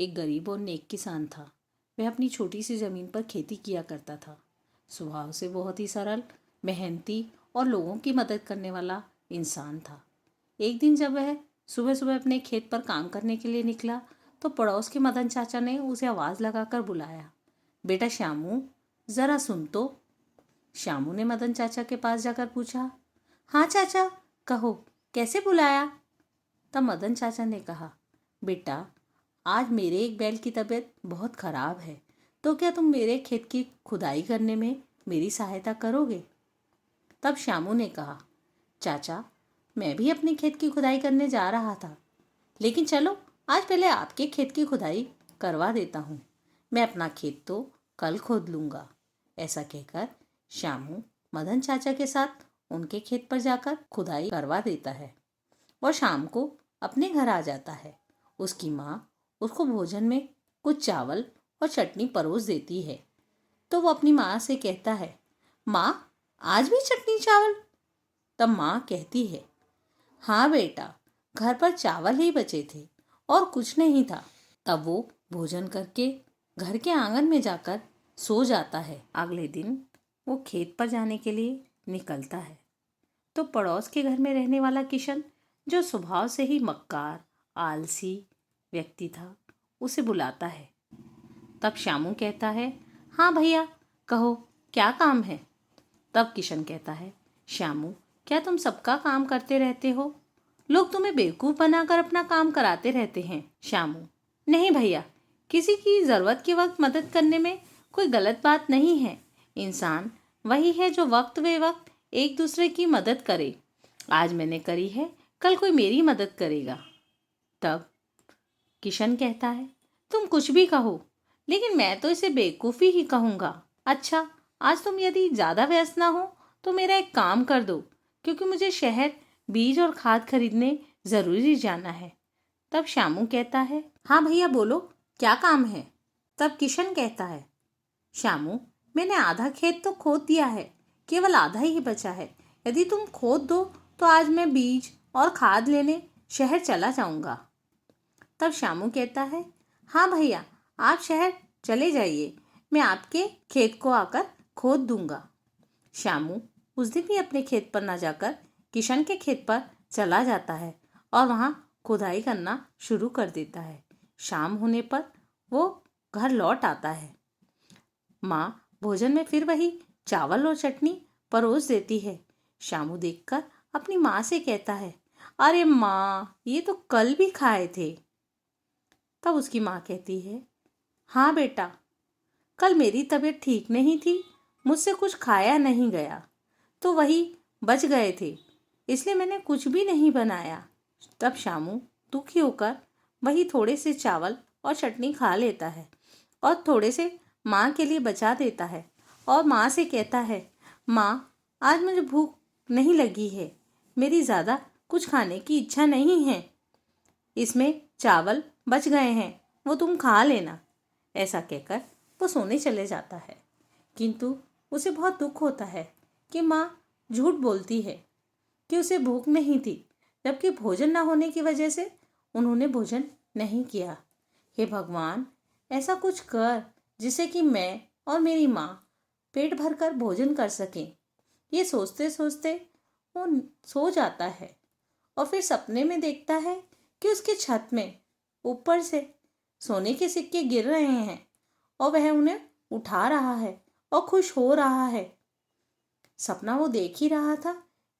एक गरीब और नेक किसान था। वह अपनी छोटी सी ज़मीन पर खेती किया करता था। स्वभाव से बहुत ही सरल, मेहनती और लोगों की मदद करने वाला इंसान था। एक दिन जब वह सुबह सुबह अपने खेत पर काम करने के लिए निकला तो पड़ोस के मदन चाचा ने उसे आवाज़ लगाकर बुलाया, बेटा श्यामू, ज़रा सुन तो। श्यामू ने मदन चाचा के पास जाकर पूछा, हाँ चाचा, कहो, कैसे बुलाया? तब मदन चाचा ने कहा, बेटा, आज मेरे एक बैल की तबीयत बहुत खराब है, तो क्या तुम मेरे खेत की खुदाई करने में मेरी सहायता करोगे? तब श्यामू ने कहा, चाचा, मैं भी अपने खेत की खुदाई करने जा रहा था, लेकिन चलो आज पहले आपके खेत की खुदाई करवा देता हूँ। मैं अपना खेत तो कल खोद लूँगा। ऐसा कहकर श्यामू मदन चाचा के साथ उनके खेत पर जाकर खुदाई करवा देता है और शाम को अपने घर आ जाता है। उसकी माँ उसको भोजन में कुछ चावल और चटनी परोस देती है, तो वो अपनी माँ से कहता है, माँ, आज भी चटनी चावल? तब माँ कहती है, हाँ बेटा, घर पर चावल ही बचे थे और कुछ नहीं था। तब वो भोजन करके घर के आंगन में जाकर सो जाता है। अगले दिन वो खेत पर जाने के लिए निकलता है तो पड़ोस के घर में रहने वाला किशन, जो स्वभाव से ही मक्कार, आलसी व्यक्ति था, उसे बुलाता है। तब श्यामू कहता है, हाँ भैया, कहो, क्या काम है? तब किशन कहता है, श्यामू, क्या तुम सबका काम करते रहते हो? लोग तुम्हें बेवकूफ़ बनाकर अपना काम कराते रहते हैं। श्यामू, नहीं भैया, किसी की ज़रूरत के वक्त मदद करने में कोई गलत बात नहीं है। इंसान वही है जो वक्त बे वक्त एक दूसरे की मदद करे। आज मैंने करी है, कल कोई मेरी मदद करेगा। तब किशन कहता है, तुम कुछ भी कहो, लेकिन मैं तो इसे बेवकूफ़ी ही कहूँगा। अच्छा, आज तुम यदि ज़्यादा व्यस्त ना हो तो मेरा एक काम कर दो, क्योंकि मुझे शहर बीज और खाद खरीदने ज़रूरी जाना है। तब श्यामू कहता है, हाँ भैया, बोलो, क्या काम है? तब किशन कहता है, श्यामू, मैंने आधा खेत तो खोद दिया है, केवल आधा ही बचा है। यदि तुम खोद दो तो आज मैं बीज और खाद लेने शहर चला जाऊंगा। तब श्यामू कहता है, हाँ भैया, आप शहर चले जाइए, मैं आपके खेत को आकर खोद दूंगा। श्यामू उस दिन भी अपने खेत पर न जाकर किशन के खेत पर चला जाता है और वहाँ खुदाई करना शुरू कर देता है। शाम होने पर वो घर लौट आता है। माँ भोजन में फिर वही चावल और चटनी परोस देती है। श्यामू देखकर अपनी माँ से कहता है, अरे माँ, ये तो कल भी खाए थे। तब उसकी माँ कहती है, हाँ बेटा, कल मेरी तबीयत ठीक नहीं थी, मुझसे कुछ खाया नहीं गया, तो वही बच गए थे, इसलिए मैंने कुछ भी नहीं बनाया। तब श्यामू दुखी होकर वही थोड़े से चावल और चटनी खा लेता है और थोड़े से माँ के लिए बचा देता है और माँ से कहता है, माँ, आज मुझे भूख नहीं लगी है, मेरी ज़्यादा कुछ खाने की इच्छा नहीं है, इसमें चावल बच गए हैं, वो तुम खा लेना। ऐसा कहकर वो सोने चले जाता है, किंतु उसे बहुत दुख होता है कि माँ झूठ बोलती है कि उसे भूख नहीं थी, जबकि भोजन न होने की वजह से उन्होंने भोजन नहीं किया। हे भगवान, ऐसा कुछ कर जिससे कि मैं और मेरी माँ पेट भरकर भोजन कर सकें। ये सोचते सोचते वो सो जाता है और फिर सपने में देखता है कि उसके छत में ऊपर से सोने के सिक्के गिर रहे हैं और वह उन्हें उठा रहा है और खुश हो रहा है। सपना वो देख ही रहा था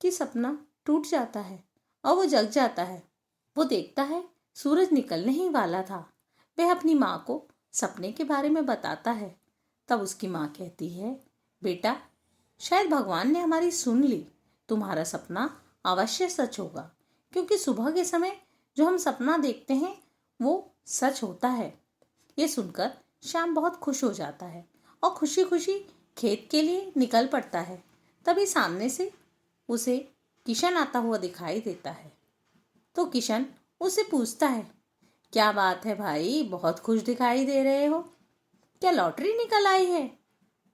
कि सपना टूट जाता है और वो जग जाता है। वो देखता है सूरज निकलने ही वाला था। वह अपनी माँ को सपने के बारे में बताता है। तब उसकी माँ कहती है, बेटा, शायद भगवान ने हमारी सुन ली, तुम्हारा सपना अवश्य सच होगा, क्योंकि सुबह के समय जो हम सपना देखते हैं वो सच होता है। ये सुनकर श्याम बहुत खुश हो जाता है और खुशी खुशी खेत के लिए निकल पड़ता है। तभी सामने से उसे किशन आता हुआ दिखाई देता है। तो किशन उससे पूछता है, क्या बात है भाई, बहुत खुश दिखाई दे रहे हो, क्या लॉटरी निकल आई है?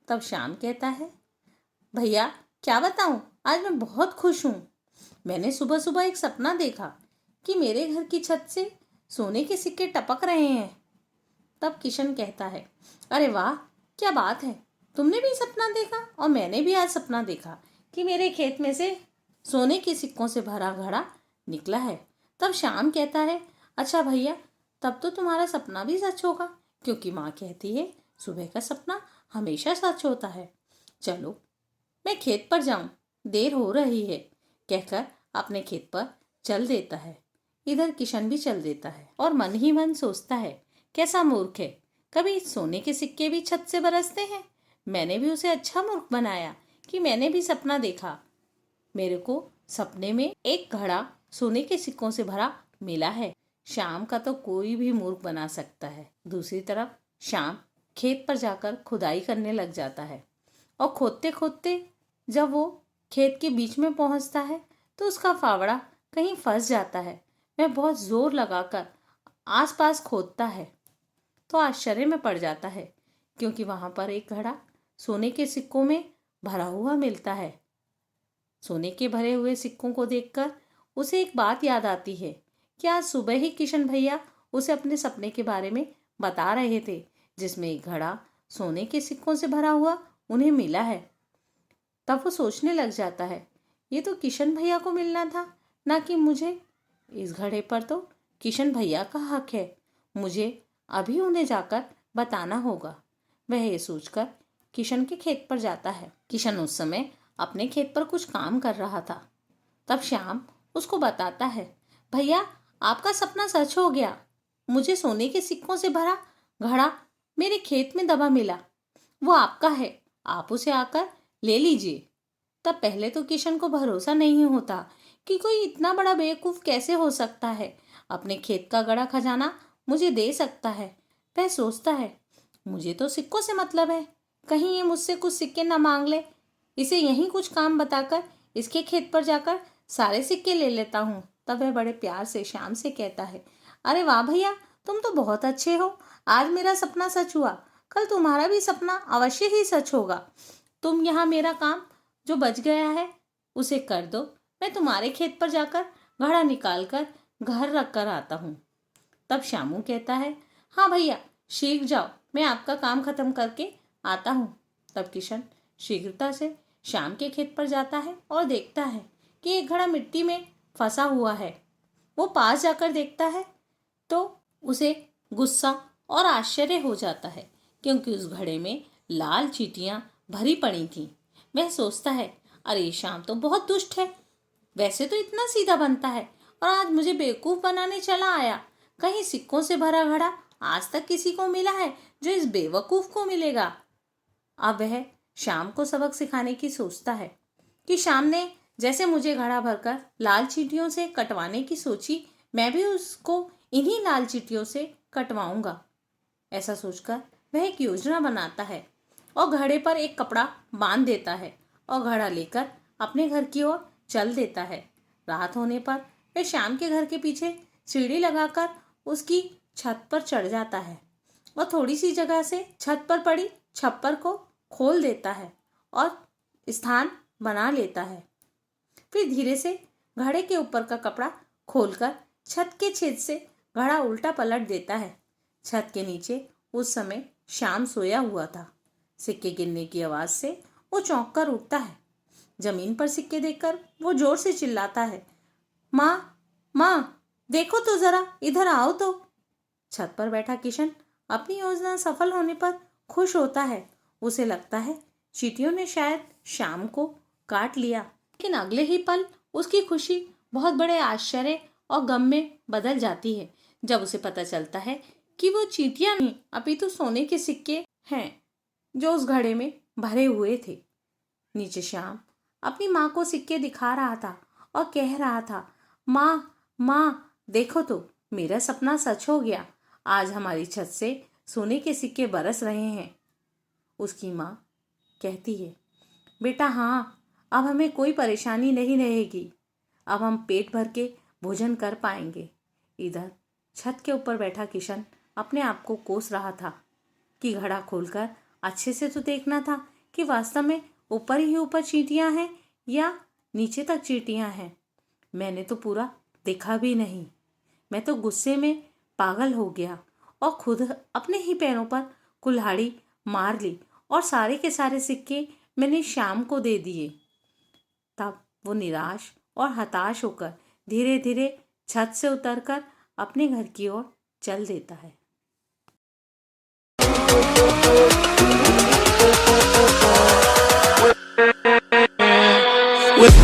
तब श्याम कहता है, भैया, क्या बताऊं, आज मैं बहुत खुश हूँ। मैंने सुबह सुबह एक सपना देखा कि मेरे घर की छत से सोने के सिक्के टपक रहे हैं। तब किशन कहता है, अरे वाह, क्या बात है, तुमने भी सपना देखा और मैंने भी आज सपना देखा कि मेरे खेत में से सोने के सिक्कों से भरा घड़ा निकला है। तब श्याम कहता है, अच्छा भैया, तब तो तुम्हारा सपना भी सच होगा, क्योंकि माँ कहती है सुबह का सपना हमेशा सच होता है। चलो मैं खेत पर जाऊं, देर हो रही है, कहकर अपने खेत पर चल देता है। इधर किशन भी चल देता है और मन ही मन सोचता है, कैसा मूर्ख है, कभी सोने के सिक्के भी छत से बरसते हैं। मैंने भी उसे अच्छा मूर्ख बनाया कि मैंने भी सपना देखा, मेरे को सपने में एक घड़ा सोने के सिक्कों से भरा मिला है। शाम का तो कोई भी मूर्ख बना सकता है। दूसरी तरफ शाम खेत पर जाकर खुदाई करने लग जाता है और खोदते खोदते जब वो खेत के बीच में पहुंचता है तो उसका फावड़ा कहीं फंस जाता है। वह बहुत जोर लगाकर आसपास खोदता है तो आश्चर्य में पड़ जाता है, क्योंकि वहां पर एक घड़ा सोने के सिक्कों में भरा हुआ मिलता है। सोने के भरे हुए सिक्कों को देखकर उसे एक बात याद आती है कि आज सुबह ही किशन भैया उसे अपने सपने के बारे में बता रहे थे, जिसमें एक घड़ा सोने के सिक्कों से भरा हुआ उन्हें मिला है। तब वो सोचने लग जाता है, ये तो किशन भैया को मिलना था, ना कि मुझे। इस घड़े पर तो किशन भैया का हक है, मुझे अभी उन्हें जाकर बताना होगा। वह ये सोचकर किशन के खेत पर जाता है। किशन उस समय अपने खेत पर कुछ काम कर रहा था। तब श्याम उसको बताता है, भैया आपका सपना सच हो गया, मुझे सोने के सिक्कों से भरा घड़ा मेरे खेत में दबा मिला, वो आपका है, आप उसे आकर ले लीजिए। तब पहले तो किशन को भरोसा नहीं होता कि कोई इतना बड़ा बेवकूफ कैसे हो सकता है, अपने खेत का गड़ा खजाना मुझे दे सकता है। वह सोचता है, मुझे तो सिक्कों से मतलब है, कहीं ये मुझसे कुछ सिक्के न मांग ले, इसे यहीं कुछ काम बताकर इसके खेत पर जाकर सारे सिक्के ले लेता हूँ। तब वह बड़े प्यार से श्याम से कहता है, अरे वाह भैया, तुम तो बहुत अच्छे हो, आज मेरा सपना सच हुआ, कल तुम्हारा भी सपना अवश्य ही सच होगा। तुम यहाँ मेरा काम जो बच गया है उसे कर दो, मैं तुम्हारे खेत पर जाकर घड़ा निकाल कर घर रख कर आता हूँ। तब श्यामू कहता है, हाँ भैया शीघ्र जाओ, मैं आपका काम खत्म करके आता हूँ। तब किशन शीघ्रता से श्याम के खेत पर जाता है और देखता है कि एक घड़ा मिट्टी में फंसा हुआ है। वो पास जाकर देखता है तो उसे गुस्सा और आश्चर्य हो जाता है, क्योंकि उस घड़े में लाल चींटियां भरी पड़ी थीं। वह सोचता है, अरे श्याम तो बहुत दुष्ट है, वैसे तो इतना सीधा बनता है और आज मुझे बेवकूफ बनाने चला आया। कहीं सिक्कों से भरा घड़ा आज तक किसी को मिला है जो इस बेवकूफ को मिलेगा। अब वह श्याम को सबक सिखाने की सोचता है कि श्याम ने जैसे मुझे घड़ा भरकर लाल चींटियों से कटवाने की सोची, मैं भी उसको इन्हीं लाल चींटियों से कटवाऊंगा। ऐसा सोचकर वह एक योजना बनाता है और घड़े पर एक कपड़ा बांध देता है और घड़ा लेकर अपने घर की ओर चल देता है। रात होने पर वह श्याम के घर के पीछे सीढ़ी लगाकर उसकी छत पर चढ़ जाता है और थोड़ी सी जगह से छत पर पड़ी छप्पर को खोल देता है और स्थान बना लेता है। फिर धीरे से घड़े के ऊपर का कपड़ा खोलकर छत के छेद से घड़ा उल्टा पलट देता है। छत के नीचे उस समय श्याम सोया हुआ था। सिक्के गिरने की आवाज से वो चौंक कर उठता है। जमीन पर सिक्के देखकर वो जोर से चिल्लाता है, माँ माँ, देखो तो जरा, इधर आओ तो। छत पर बैठा किशन अपनी योजना सफल होने पर खुश होता है। उसे लगता है चींटियों ने शायद श्याम को काट लिया, लेकिन अगले ही पल उसकी खुशी बहुत बड़े आश्चर्य और गम में बदल जाती है जब उसे पता चलता है कि वो चींटियां नहीं अपितु सोने के सिक्के हैं जो उस घड़े में भरे हुए थे। नीचे श्याम अपनी माँ को सिक्के दिखा रहा था और कह रहा था, माँ माँ, देखो तो मेरा सपना सच हो गया, आज हमारी छत से सोने के सिक्के बरस रहे हैं। उसकी माँ कहती है, बेटा हाँ, अब हमें कोई परेशानी नहीं रहेगी, अब हम पेट भर के भोजन कर पाएंगे। इधर छत के ऊपर बैठा किशन अपने आप को कोस रहा था कि घड़ा खोलकर अच्छे से तो देखना था कि वास्तव में ऊपर ही ऊपर चींटियां हैं या नीचे तक चींटियां हैं। मैंने तो पूरा देखा भी नहीं। मैं तो गुस्से में पागल हो गया और खुद अपने ही पैरों पर कुल्हाड़ी मार ली और सारे के सारे सिक्के मैंने श्याम को दे दिए। तब वो निराश और हताश होकर धीरे धीरे छत से उतरकर अपने घर की ओर चल देता है। With